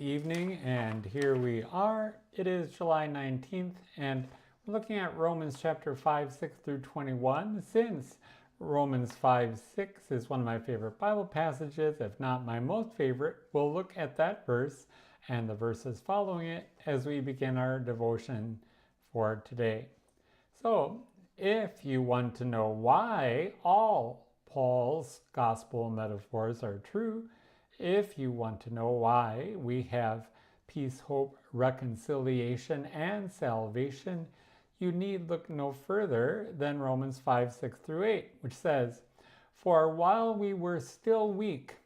evening, and here we are. It is July 19th, and we're looking at Romans chapter 5, 6 through 21. Since Romans 5, 6 is one of my favorite Bible passages, if not my most favorite, we'll look at that verse and the verses following it as we begin our devotion for today. So, if you want to know why all Paul's gospel metaphors are true, if you want to know why we have peace, hope, reconciliation, and salvation, you need look no further than Romans 5, 6 through 8, which says, "For while we were still weak,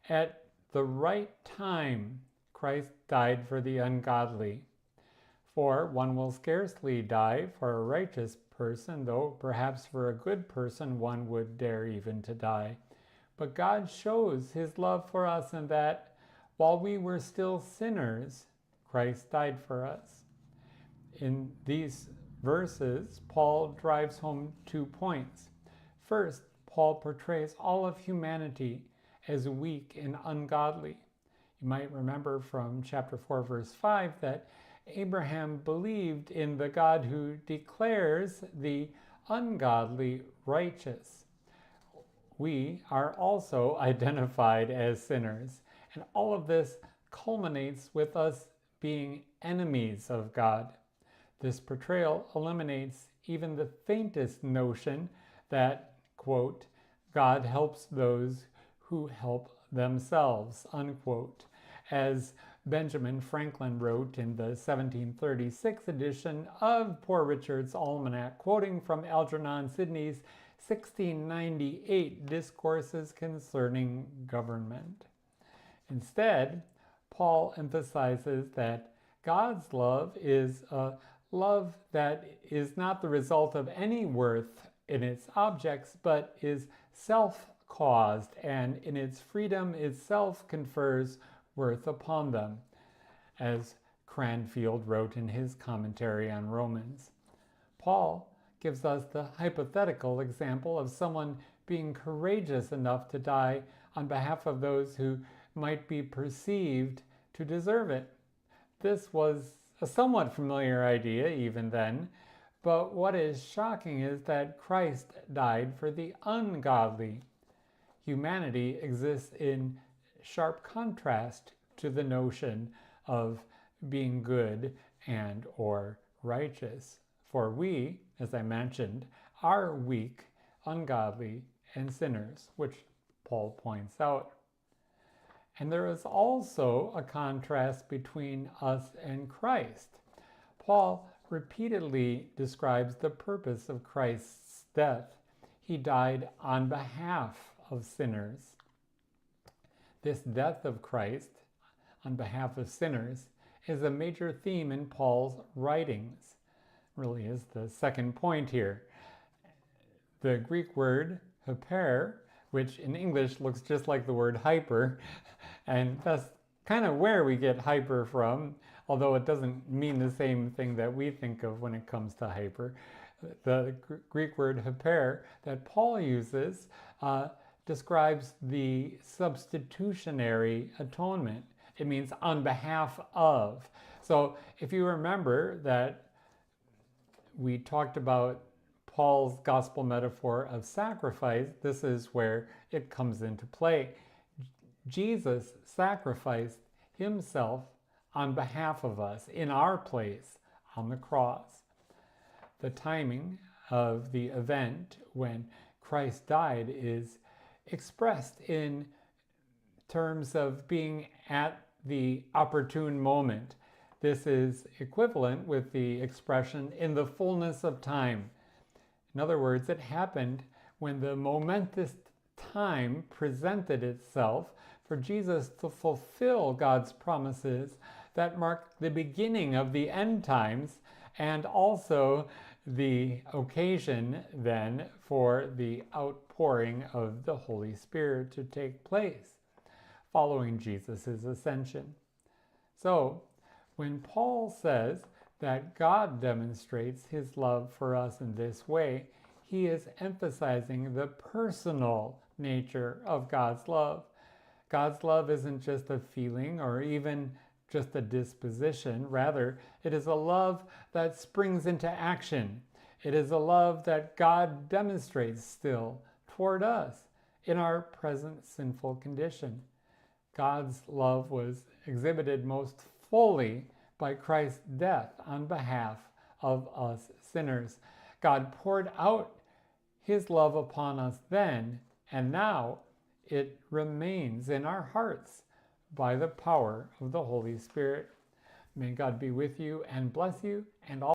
at the right time, Christ died for the ungodly. For one will scarcely die for a righteous person, though perhaps for a good person one would dare even to die. But God shows his love for us in that, while we were still sinners, Christ died for us." In these verses, Paul drives home 2 points. First, Paul portrays all of humanity as weak and ungodly. You might remember from chapter 4, verse 5, that Abraham believed in the God who declares the ungodly righteous. We are also identified as sinners, and all of this culminates with us being enemies of God. This portrayal eliminates even the faintest notion that, quote, God helps those who help themselves, unquote, as Benjamin Franklin wrote in the 1736 edition of Poor Richard's Almanac, quoting from Algernon Sidney's 1698 Discourses Concerning Government. Instead, Paul emphasizes that God's love is a love that is not the result of any worth in its objects, but is self-caused, and in its freedom itself confers worth upon them, as Cranfield wrote in his commentary on Romans. Paul gives us the hypothetical example of someone being courageous enough to die on behalf of those who might be perceived to deserve it. This was a somewhat familiar idea even then, but what is shocking is that Christ died for the ungodly. Humanity exists in sharp contrast to the notion of being good and or righteous. For we, as I mentioned, are weak, ungodly, and sinners, which Paul points out. And there is also a contrast between us and Christ. Paul repeatedly describes the purpose of Christ's death. He died on behalf of sinners. This death of Christ on behalf of sinners is a major theme in Paul's writings. Really is the second point here. The Greek word hyper, which in English looks just like the word hyper, and that's kind of where we get hyper from, although it doesn't mean the same thing that we think of when it comes to hyper. The Greek word hyper that Paul uses describes the substitutionary atonement. It means on behalf of. So if you remember that we talked about Paul's gospel metaphor of sacrifice, this is where it comes into play. Jesus sacrificed himself on behalf of us in our place on the cross. The timing of the event when Christ died is expressed in terms of being at the opportune moment. This is equivalent with the expression in the fullness of time. In other words, it happened when the momentous time presented itself for Jesus to fulfill God's promises that marked the beginning of the end times, and also the occasion then for the outpouring of the Holy Spirit to take place following Jesus' ascension. So, when Paul says that God demonstrates his love for us in this way, he is emphasizing the personal nature of God's love. God's love isn't just a feeling or even just a disposition. Rather, it is a love that springs into action. It is a love that God demonstrates still toward us in our present sinful condition. God's love was exhibited most fully by Christ's death on behalf of us sinners. God poured out his love upon us then, and now it remains in our hearts by the power of the Holy Spirit. May God be with you and bless you and all.